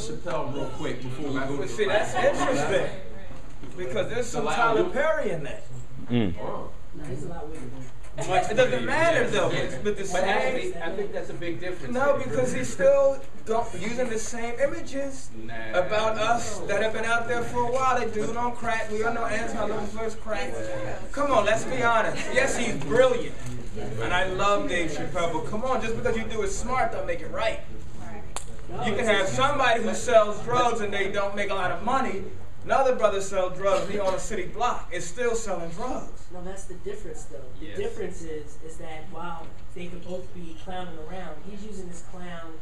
Chappelle real quick before we go. See, that's interesting because there's some Tyler Perry in that. But it doesn't matter though. But the same. I think that's a big difference. No, because he's still using the same images about us that have been out there for a while. They dude on crack. We all know Anton first crack. Come on, let's be honest. Yes, he's brilliant, and I love Dave Chappelle. But come on, just because you do it smart, don't make it right. You can have somebody who sells drugs and they don't make a lot of money. Another brother sells drugs and he on a city block. It's still selling drugs. No, that's the difference though. The difference is that while they could both be clowning around, he's using his clowning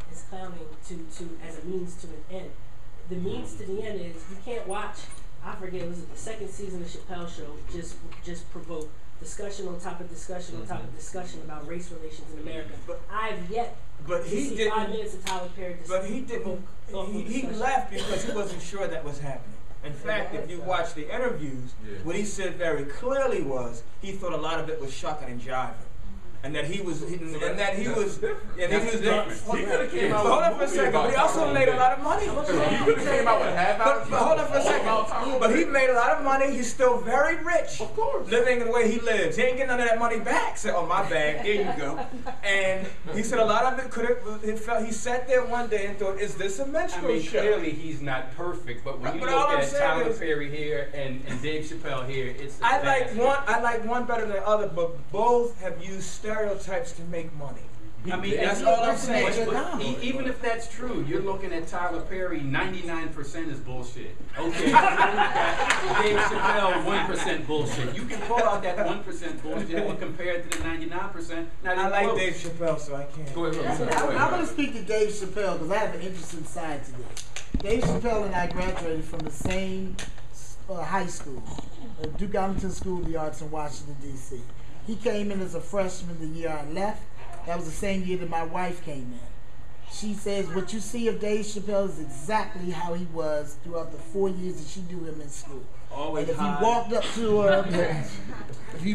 to as a means to an end. The means to the end is you can't watch, I forget, was it the second season of Chappelle Show just provoke discussion on top of discussion on top of discussion about race relations in America. But I've yet to see 5 minutes of Tyler Perry. But he didn't. He left because he wasn't sure that was happening. In fact, if you watch the interviews, what he said very clearly was he thought a lot of it was shucking and jiving. And that he was, He could have came out. Hold on for a second. But he also made a lot of money. He could have came out with half hours. But hold on for a second. But he made a lot of money. He's still very rich. Of course. Living the way he lives. He ain't getting none of that money back. Said, oh, my bad. There you go. And he said a lot of it could have. He sat there one day and thought, is this a menstrual show? Clearly he's not perfect. But when you look at Tyler Perry here and Dave Chappelle here, it's. I like one better than the other, but both have used stereotypes to make money. I mean, that's all I'm saying. But even if that's true, you're looking at Tyler Perry, 99% is bullshit. Okay. Dave Chappelle, 1% bullshit. You can pull out that 1% bullshit and compare it to the 99%. Now, I like Dave Chappelle, so I can't. Go ahead. I'm going to speak to Dave Chappelle because I have an interesting side to this. Dave Chappelle and I graduated from the same high school, Duke Ellington School of the Arts in Washington, D.C. He came in as a freshman the year I left. That was the same year that my wife came in. She says what you see of Dave Chappelle is exactly how he was throughout the 4 years that she knew him in school. Always and if you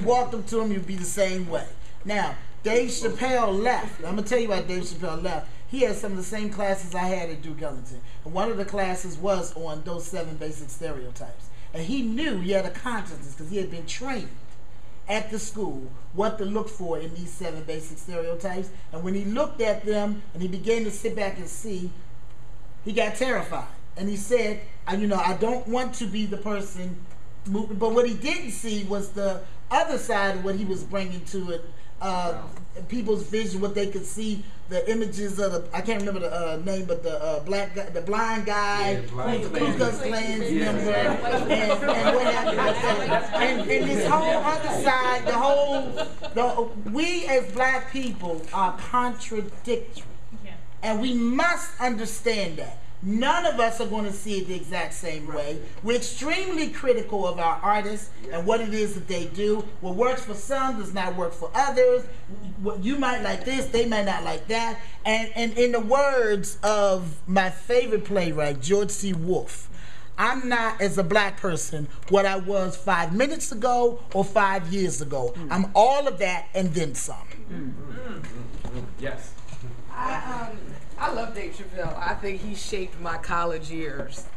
walked up to him, you'd be the same way. Now, Dave Chappelle left. I'm gonna tell you why Dave Chappelle left. He had some of the same classes I had at Duke Ellington, and one of the classes was on those 7 basic stereotypes. And he knew he had a consciousness because he had been trained at the school what to look for in these 7 basic stereotypes. And when he looked at them and he began to sit back and see, he got terrified. And he said, I don't want to be the person moving. But what he didn't see was the other side of what he was bringing to it, people's vision, what they could see, the images of I can't remember the name, but the black guy, the blind guy, who's the Ku Klux Klan's member, and what happened. And this whole other side, we as black people are contradictory, and we must understand that. None of us are going to see it the exact same way. We're extremely critical of our artists and what it is that they do. What works for some does not work for others. You might like this, they might not like that. And in the words of my favorite playwright, George C. Wolfe, I'm not, as a black person, what I was 5 minutes ago or 5 years ago. I'm all of that and then some. Yes. I love Dave Chappelle. I think he shaped my college years.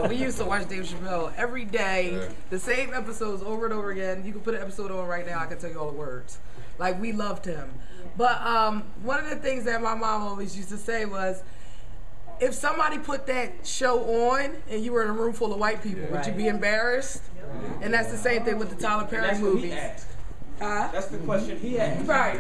We used to watch Dave Chappelle every day, the same episodes over and over again. You can put an episode on right now, I can tell you all the words. Like, we loved him. But one of the things that my mom always used to say was, if somebody put that show on and you were in a room full of white people, would you be embarrassed? And that's the same thing with the Tyler Perry movies. That's the question he asked. Right.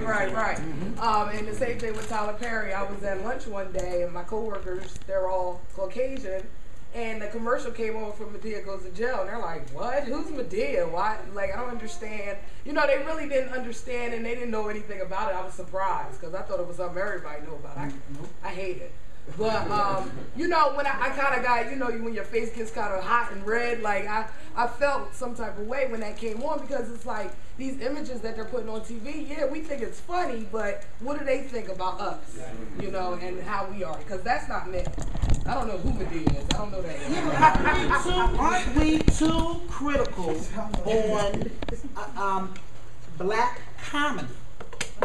And the same thing with Tyler Perry. I was at lunch one day, and my coworkers, they're all Caucasian, and the commercial came on for Medea Goes to Jail, and they're like, what? Who's Medea? Why? Like, I don't understand. They really didn't understand, and they didn't know anything about it. I was surprised, because I thought it was something everybody knew about. I hate it. But, when I kind of got, when your face gets kind of hot and red, like, I felt some type of way when that came on, because it's like, these images that they're putting on TV, yeah, we think it's funny, but what do they think about us, and how we are? Because that's not me. I don't know who Medea is. I don't know that. Aren't we too critical on black comedy?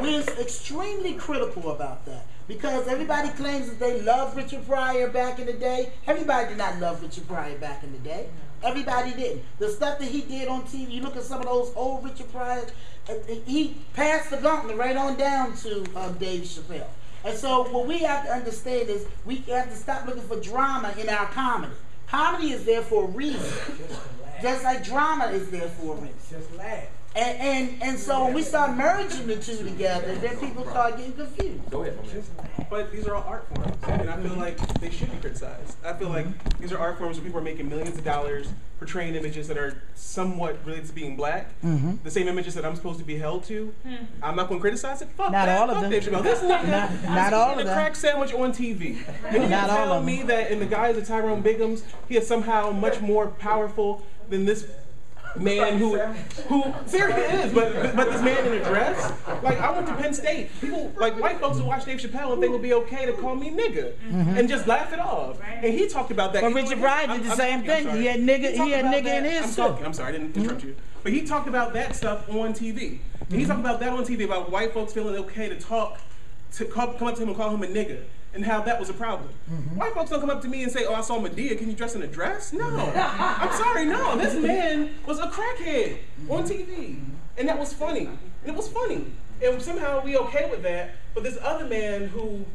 We're extremely critical about that. Because everybody claims that they loved Richard Pryor back in the day. Everybody did not love Richard Pryor back in the day. Everybody didn't. The stuff that he did on TV, you look at some of those old Richard Pryor, he passed the gauntlet right on down to Dave Chappelle. And so what we have to understand is we have to stop looking for drama in our comedy. Comedy is there for a reason. Just like drama is there for a reason. Just laugh. And so when we start merging the two together, then people start getting confused. Go ahead. But these are all art forms, and I feel like they should be criticized. I feel like these are art forms where people are making millions of dollars portraying images that are somewhat related to being black. The same images that I'm supposed to be held to. I'm not going to criticize it. Fuck Not that. all of Fuck them. Dave Chappelle. This nigga Not all of a them. crack sandwich on TV. And you Not all tell of me them. that in the guise of Tyrone Biggums, he is somehow much more powerful than this man who seriously it is, but this man in a dress. Like, I went to Penn State. People, like white folks, will watch Dave Chappelle and think it would be okay to call me nigga and just laugh it off. And he talked about that. But Richard Pryor did the same thing. He had nigga in his too. I'm sorry, I didn't interrupt you. But he talked about that stuff on TV. And he talked about that on TV about white folks feeling okay to come up to him and call him a nigga. And how that was a problem. White folks don't come up to me and say, "Oh, I saw Medea. Can you dress in a dress?" No, I'm sorry. No, this man was a crackhead on TV, and that was funny. And it was funny, and somehow we okay with that. But this other man who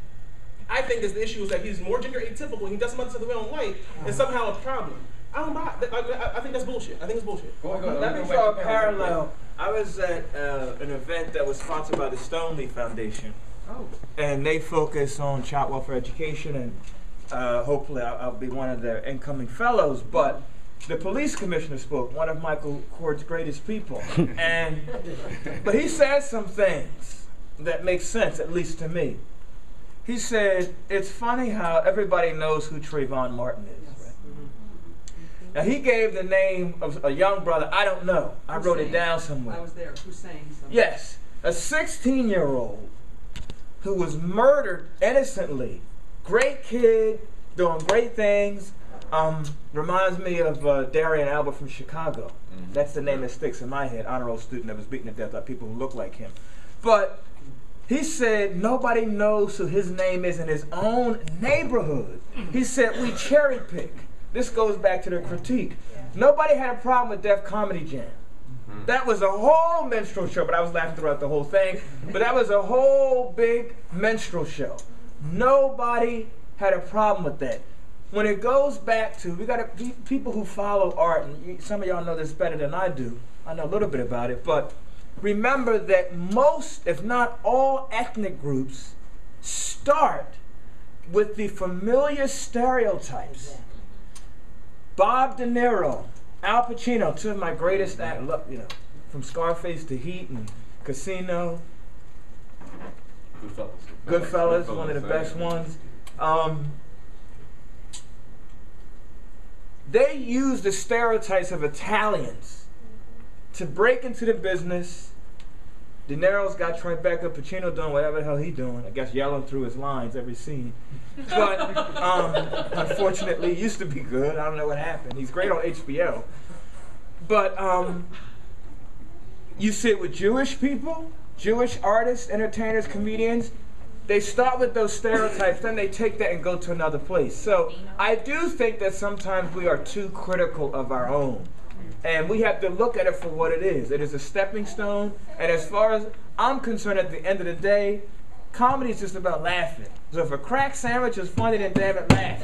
I think is the issue is that he's more gender atypical. He does some other stuff that we don't like, and somehow a problem. I don't buy. I think that's bullshit. I think it's bullshit. Let me draw a parallel. I was at an event that was sponsored by the Stoneleaf Foundation. And they focus on child welfare education, and hopefully I'll be one of their incoming fellows. But the police commissioner spoke, one of Michael Coard's greatest people. But he said some things that make sense, at least to me. He said, it's funny how everybody knows who Trayvon Martin is. Right? Now, he gave the name of a young brother, I don't know. I wrote it down somewhere. I was there. Hussein. Yes, a 16-year-old who was murdered innocently. Great kid, doing great things. Reminds me of Darian Albert from Chicago. That's the name that sticks in my head. Honor roll student that was beaten to death by people who look like him. But he said nobody knows who his name is in his own neighborhood. He said we cherry pick. This goes back to the critique. Nobody had a problem with Def Comedy Jam. That was a whole minstrel show, but I was laughing throughout the whole thing. But that was a whole big minstrel show. Nobody had a problem with that. When it goes back to, we got people who follow art, and some of y'all know this better than I do. I know a little bit about it, but remember that most, if not all, ethnic groups start with the familiar stereotypes. Bob De Niro, Al Pacino, two of my greatest actors, from Scarface to Heat and Casino. Goodfellas, one of the best ones. They use the stereotypes of Italians to break into the business. De Niro's got Tribeca, Pacino doing whatever the hell he's doing. I guess yelling through his lines every scene. But unfortunately, it used to be good. I don't know what happened. He's great on HBO. But you see it with Jewish people, Jewish artists, entertainers, comedians. They start with those stereotypes, then they take that and go to another place. So I do think that sometimes we are too critical of our own. And we have to look at it for what it is. It is a stepping stone. And as far as I'm concerned, at the end of the day, comedy is just about laughing. So if a crack sandwich is funny, then damn it, laugh.